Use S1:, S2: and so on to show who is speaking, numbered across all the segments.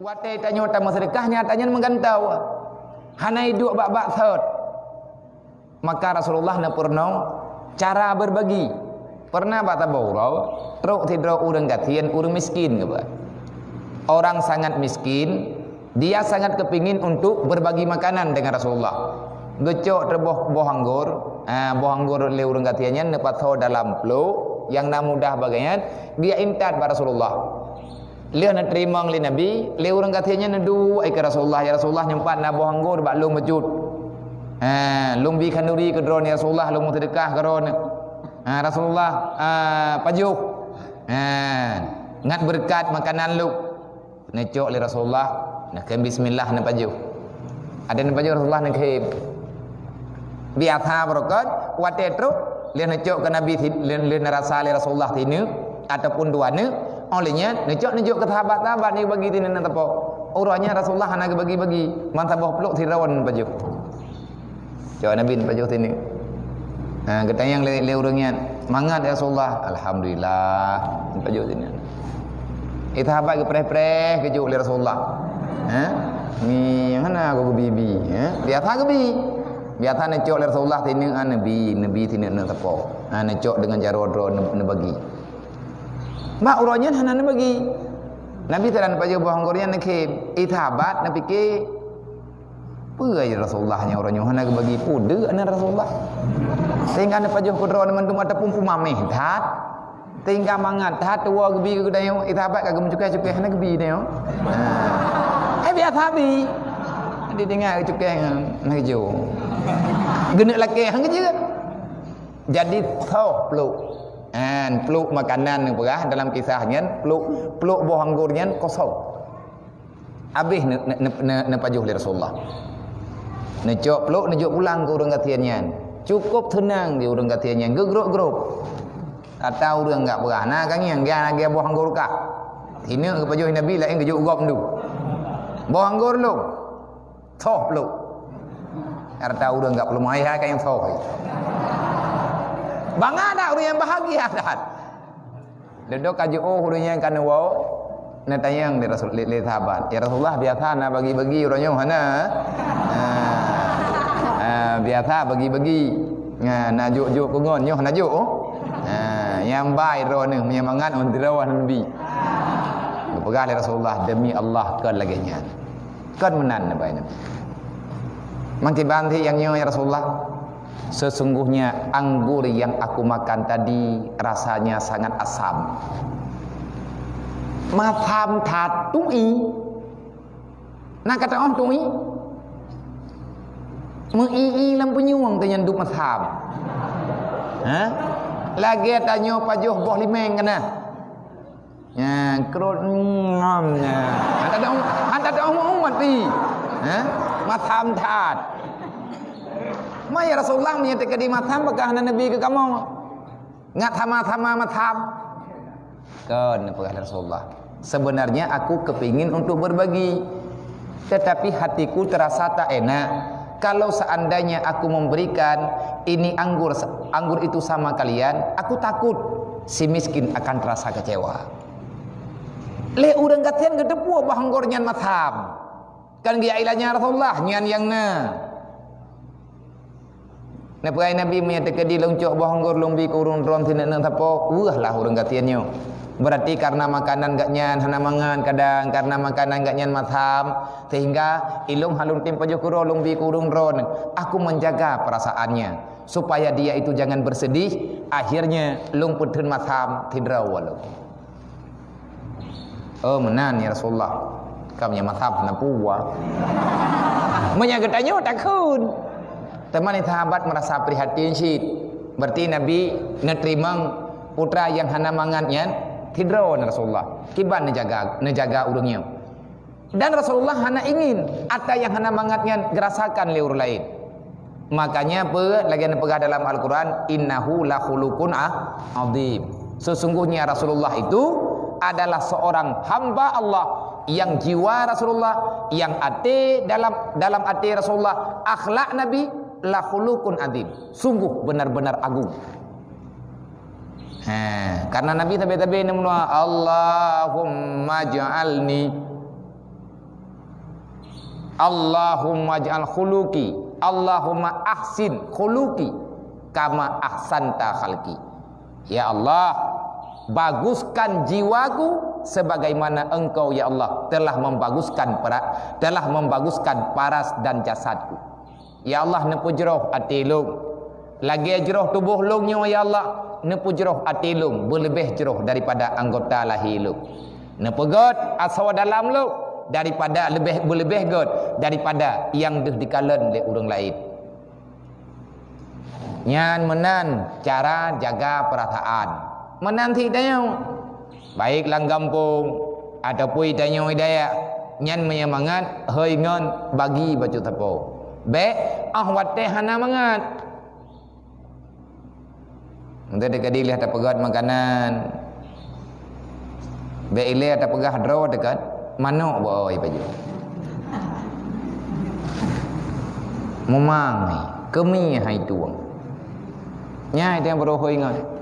S1: Wate tanya tamu sedekahnya tanya menggantau. Hanai duk bak-bak thot. Maka Rasulullah na purnong cara berbagi. Pernah bak tabaurau, truk tidro urang gatian urang miskin ke. Orang sangat miskin, dia sangat kepingin untuk berbagi makanan dengan Rasulullah. Gecok terboh boh anggur, boh anggur le urang gatiannya nepat tho dalam plu yang na mudah bagian, dia intat pada Rasulullah. Dia nak terima oleh Nabi, le urang gatiannya nedu ai ke Rasulullah, ya Rasulullah nyempat na boh anggur bak lung mejut. Lung bi kanduri ke dron ya Rasulullah, lung sedekah ke dron. Rasulullah pajuk. Ngat berkat makanan lu. Necok le Rasulullah, nak bismillah na pajuk. Ada na pajuk Rasulullah nak khib. Biasa berkat wate truk le necok ke Nabi le rasa le Rasulullah tinu ataupun duane olehnya necok ke sahabat-sahabat ni bagi tinu na tepo. Uranya Rasulullah nak bagi-bagi, mantabah peluk tirawan pajuk. Cok Nabi pajuk tinu. Ketanya yang le urangnya mangat ya Rasulullah, alhamdulillah pajuk tinu. Itu sahabat ke preh-preh ke juk le Rasulullah. Ni mana aku bibi, biasa ke bi. Biasa necok le Rasulullah tinu nabi tinu nak tepo. Necok dengan jarodro na bagi. Mak urangnya hana na bagi. Nabi tak pajuk buah anggurnya nak khib. Itu sahabat nak fikir apa ya Rasulullahnya orangnya hana ke bagi pude ana Rasulullah. Sehingga na pajuh kudro na mandum ataupun pumameh tat. Tinggal mangat tat tua gebi ke dayo. Itu sahabat kagum cukai-cukai hana gebi dayo. Biasa bi. Dia dengar cukai nak jo. Genek laki hang je. Jadi tho peluk. Peluk makanan yang perah dalam kisahnya peluk buah anggurnya kosong. Habis ne pajuh li Rasulullah. Necok peluk nejuk pulang ke urang gatiannya. Cukup tenang di urang gatiannya, gegruk-geruk. Atau urang enggak perah. Nah kan yang dia buah anggur kah. Ini ke pajuh Nabi lain gejuk gop tu. Buah anggur lu. Tho peluk. Arta urang enggak perlu mai kan yang tho. Bangga dah orang yang bahagia dah. Duduk kaji urangnya kan wau. Nak tanya yang Rasul li sahabat. Ya Rasulullah biasa nak bagi-bagi urangnya mana? Biasa bagi-bagi. Nak juk-juk pengon nyoh nak juk. Yang baik ro ni menyemangat untuk rawan Nabi. Pegah li Rasulullah demi Allah kan laginya. Kan menan baik Nabi. Mangki banti yang nyoh ya Rasulullah. Sesungguhnya anggur yang aku makan tadi rasanya sangat asam. Matham that tui. Nak kata orang tui. Mengii lam penyuang tanya duk matham. Lagi tanya pajuh boh limeng kena. Kerut ngamnya. Ada orang mati. Matham that. Maya Rasulullah menyatakan di matham apakah Nabi ke kamu? Ngat sama-sama matham. Kan apakah Rasulullah? Sebenarnya aku kepingin untuk berbagi. Tetapi hatiku terasa tak enak. Kalau seandainya aku memberikan ini anggur itu sama kalian, aku takut si miskin akan terasa kecewa. Le urang gatian gedepu bah anggurnya matham. Kan dia ilahnya Rasulullah nyan yang na. Nabi menyatakan di longcok buah anggur lombi ke urung dron tidak nak tapo, lah urang gatiannya. Berarti karena makanan gak nyan hana mangan kadang karena makanan gak nyan matham sehingga ilung halun tim pajuh kuro lombi ke urung dron. Aku menjaga perasaannya supaya dia itu jangan bersedih. Akhirnya lung putun matham tidraw walau. Oh menan ya Rasulullah. Kamnya matham hana puwa. Menyagetanya takun. Teman sahabat merasa prihatin syid. Berarti Nabi nerima putra yang hana mangannya tidrawan Rasulullah. Kiban nejaga urungnya. Dan Rasulullah hana ingin ada yang hana mangatnya gerasakan liur lain. Makanya lagi pegah dalam Al-Quran innahu la khuluqun azim. Sesungguhnya Rasulullah itu adalah seorang hamba Allah yang jiwa Rasulullah, yang hati dalam hati Rasulullah, akhlak Nabi la khuluqun azim, sungguh benar-benar agung. Karena Nabi tabe-tabe namuna Allahumma ja'alni Allahumma ij'al khuluqi, Allahumma ahsin khuluqi kama ahsanta khalqi. Ya Allah, baguskan jiwaku sebagaimana Engkau ya Allah telah membaguskan paras dan jasadku. Ya Allah, nepu jeroh ati long, lagi jeroh tubuh longnya ya Allah, nepu jeroh ati long berlebih jeroh daripada anggota lahir long. Nepu god aswa dalam long daripada berlebih god daripada yang dah dikalen oleh orang lain. Nyan menan cara jaga perasaan. Menanti tanya baik lang kampung ataupun tanya hidayah nyan menyemangat hei ngon bagi baju tapo be wate hana mangat untuk dekat lihat ada pegat makanan be ile ada pegah draw dekat manok boy baju memang kemi hai tuang nyai dia baru hoi ngon.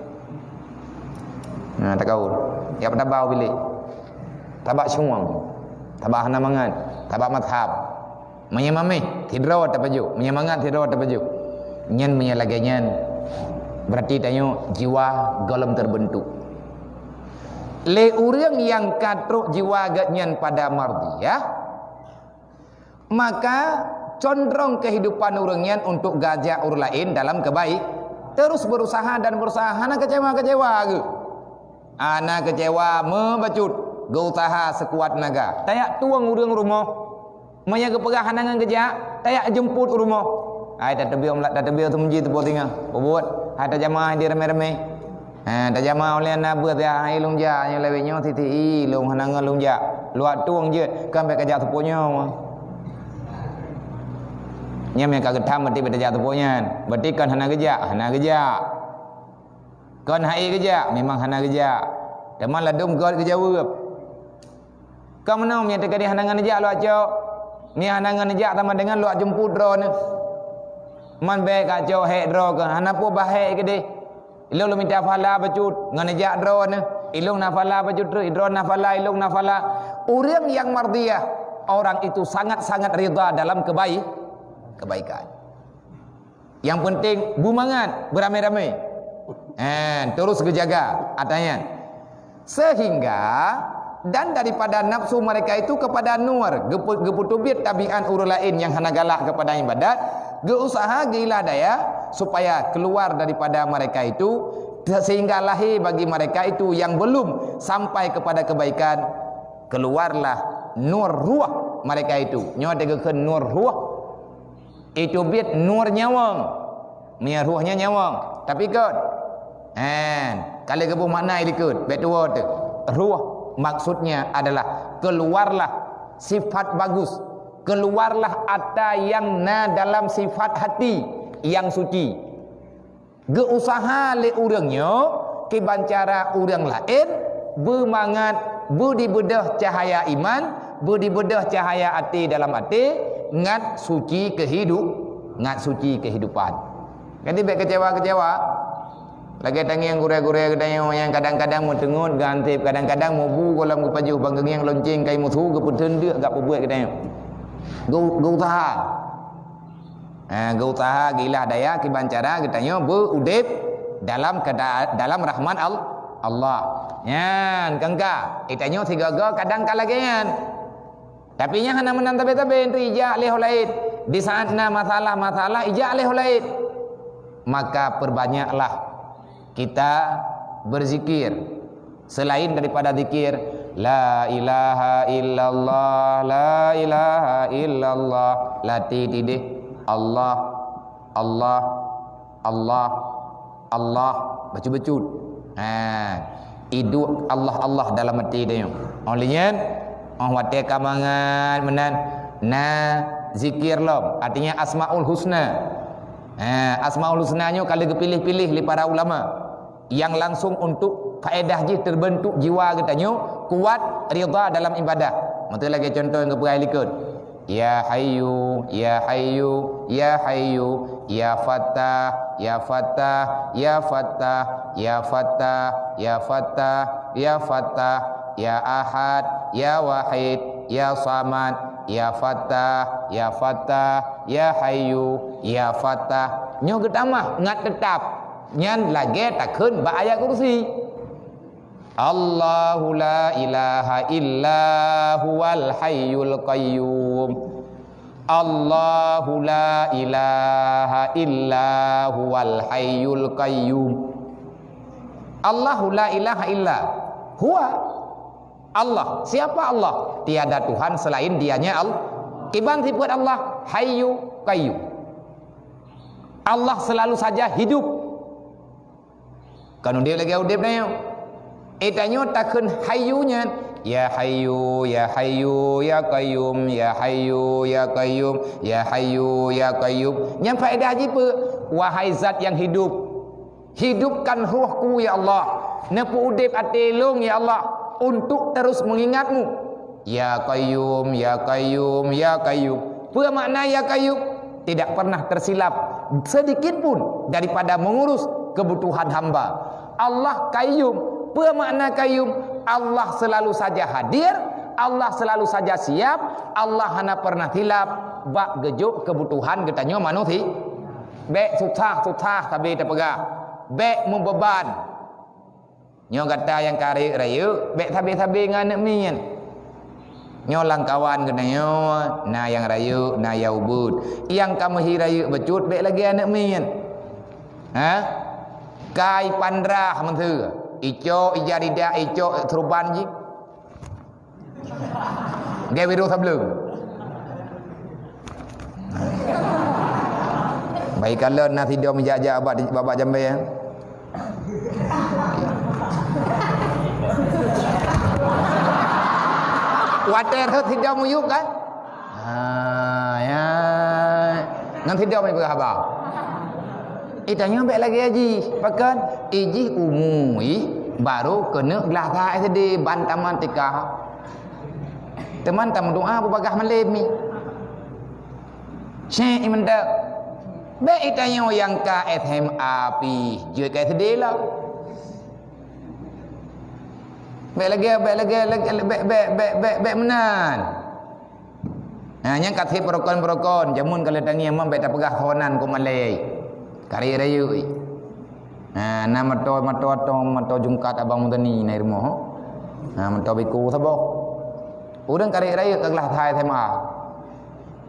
S1: Nah, tak kau. Ya pada bau bilik. Tabak syuang. Tabak hana mangan. Tabak madhab. Menyemamih. Tidro tak baju. Menyemangat tidro tak baju. Nyan menyalaganya. Berarti tanya jiwa golem terbentuk. Le orang yang katruk jiwa gatnyan pada mardiyah, maka condong kehidupan orangnya untuk gajah orang lain dalam kebaik. Terus berusaha dan berusaha. Hana kecewa-kecewa ke? Anak kecewa membacut gausaha sekuat naga tayak tuang urang rumah maya kepegah hanangan kerja tayak jemput rumah ai tak tebiom tak tebiom tu menji tu tinggal buat ada jamaah di rame-rame ada jamaah oleh na buat ya ai long ja nya lewe nyo titi long hanangan long ja luat tuang je kan pe kerja tu punya nyam yang kagak tham berarti kerja tu punya berarti kan hana kerja kon hai kerja memang hana kerja teman ladum god kerja wep kau menau nya tekadi hanangan kerja lu aco ni hanangan kerja sama dengan lu jemput drone man be ka co he drone ke hana po bahe ke de ilung lu minta fala bacut ngan kerja drone ilung na fala bacut drone na fala ilung na fala orang yang mardiyah orang itu sangat-sangat ridha dalam kebaikan yang penting bumangan beramai-ramai terus kejaga adanya sehingga dan daripada nafsu mereka itu kepada nur geputubit tabian urul lain yang hana galak kepada ibadat geusaha gila daya supaya keluar daripada mereka itu sehingga lahir bagi mereka itu yang belum sampai kepada kebaikan keluarlah nur ruh mereka itu nyawa degekeun nur ruh itu bit nur nyawang mia ruhnya nyawang tapi god kalau kebu makna ikut betul tu ruh maksudnya adalah keluarlah sifat bagus keluarlah ada yang dalam sifat hati yang suci geusaha le urangnya kibancara urang lain bermangat budi bedah cahaya iman budi bedah cahaya hati dalam hati ngat suci kehidupan jadi baik kecewa lagi tangi yang gureh-gureh yang kadang-kadang mau tengut ganti kadang-kadang mau bu kolam ke paju banggang yang lonceng kai mutu ke putun dia agak buat kadang gausaha gila daya kibancara kitanya berudip dalam rahman Allah nyan kangka itanya tiga-tiga kadang kalagian tapi nya hana menan tabe-tabe ija leh lain di saatna masalah ija leh lain maka perbanyaklah kita berzikir selain daripada zikir la ilaha illallah la ilaha illallah lati tidih Allah bacut idu Allah dalam hati dia olehnya wate kamangan menan zikir lom artinya asmaul husna asmaul husnanya kalau dipilih-pilih oleh para ulama yang langsung untuk faedah je terbentuk jiwa katanya kuat ridha dalam ibadah. Betul lagi contoh yang keperai likut. Ya hayyu ya hayyu ya hayyu ya fattah ya fattah ya fattah ya fattah ya fattah ya fattah ya ahad ya wahid ya samad ya fattah ya Fatah, ya Hayyu, ya Fatah. Nyo ketamah ngat tetap. Nyan lagi takun ba ayat kursi. Allahu la ilaha illa huwal hayyul qayyum. Allahu la ilaha illa huwal hayyul qayyum. Allahu la ilaha illa huwa. Allah. Siapa Allah? Tiada Tuhan selain Dianya Allah. Kiban sifat Allah Hayyu Qayyum. Allah selalu saja hidup. Kan dia lagi hidup nyo. Itanyo takun hayyunya. Ya Hayyu, ya Hayyu, ya Qayyum, ya Hayyu, ya Qayyum, ya Hayyu, ya Qayyum. Yang faedah apa? Wahai zat yang hidup, hidupkan ruhku ya Allah. Nepu udip atilung ya Allah untuk terus mengingatmu. Ya Qayyum, ya Qayyum, ya Qayyum. Apa makna ya Qayyum? Tidak pernah tersilap sedikit pun daripada mengurus kebutuhan hamba. Allah Qayyum. Apa makna Qayyum? Allah selalu saja hadir, Allah selalu saja siap, Allah hana pernah hilap bak gejuk kebutuhan kita nyo manusia. Bek susah tapi terpegah. Bek membeban. Nyo kata yang kari rayu, bek tabi nganak mian. Nyo langkawan kena nyo, na yang rayu, na yaubud. Yang kamu hirayu becut, bek lagi anak mian. Ha? Kai pandrah menteu. Ico ijarida ico teruban ji. Dia biru sebelum. Baik kalau nak tidur menjajak babak jambai ya. Water tidur muyuk kan? Ya. Ngan tidur mai berhabang. Itanya baik lagi haji. Pakan iji umui baru kena gelah thai tadi bantaman tikah. Teman tam doa berbagah malam ni. Syekh imandak. Baik itanya yang ka ethem api. Jui kai tadi lah. Baik menan. Nah, yang katip perokon jamun kalau tangi amam baik tak pegah khonan ku malai. Kari rayu. Nah, nama mato jungkat abang mutani nai rumah. Nah, mato biku sabo. Udang kari rayu kaglah thai tema.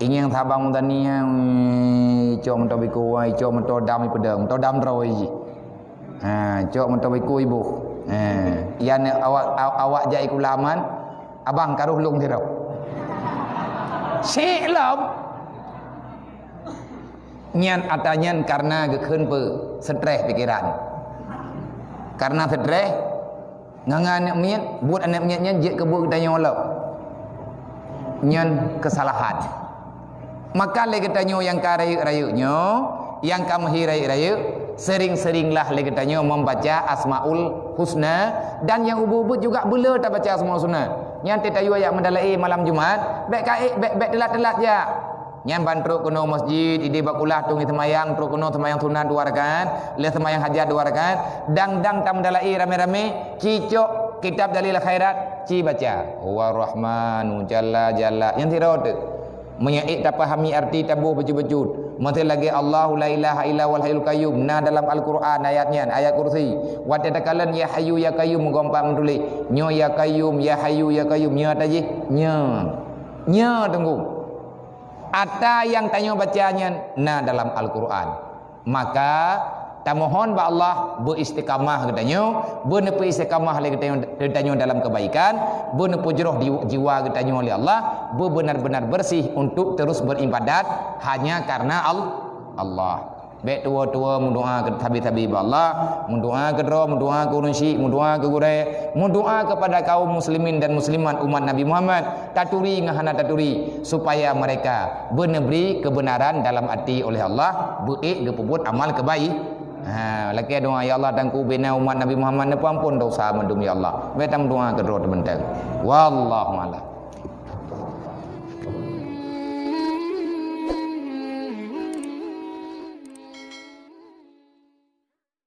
S1: Ingin thabang mutani cok mato biku ai cok mato dam pedang, mato dam roi. Ha, cok mato biku ibu. Yan awak jai kulaman abang karuh lung tirau. Syekh lam nyan atanyan karena gekeun pe stres pikiran. Karena stres ngangan anak mian buat anak miannya je kebut kita nyolok. Nyan kesalahan. Maka le kita nyo yang karayu nyo, yang kamu rayu sering-seringlah le kita nyo membaca Asmaul Husna dan yang ubu-ubu juga boleh tak baca Asmaul Husna. Nyan tetayu ayat mendalai malam Jumaat, bek telat-telat ya. Yang bantu kuno masjid, ide bakulah tungi semayang, truk kuno semayang sunat 2 rakaat, le semayang hajat 2 rakaat, dang tam dalai rame-rame, cicok kitab dalil khairat, ci baca. War-Rahmanu jalla yang tirot. Menyait tak pahami arti tabuh bejut-bejut. Mesti lagi Allahu la ilaha illa wal hayyul qayyum. Nah dalam Al-Quran ayatnya, ayat kursi. Wa tatakalan ya hayyu ya qayyum mengompak mentulis. Nyo ya qayyum ya hayyu ya qayyum nya taji. Nya tunggu. Ada yang tanya bacanya nah dalam Al-Quran. Maka kita mohon ba Allah beristiqamah katanya, benepu istiqamah lagi katanya dalam kebaikan, benepu jeroh jiwa katanya oleh Allah, benar-benar bersih untuk terus beribadat hanya karena Allah. Baik tua-tua mendoa ke tabi-tabi Allah, mendoa ke roh, mendoa ke unsi, mendoa ke gure, mendoa kepada kaum muslimin dan muslimat umat Nabi Muhammad, taturi ngahana taturi supaya mereka benebri kebenaran dalam hati oleh Allah, baik gepubut amal kebaik. Laki doa ya Allah dan ku bina umat Nabi Muhammad ne ampun dosa mendum ya Allah. Baik doa ke roh teman-teman. Wallahu a'lam.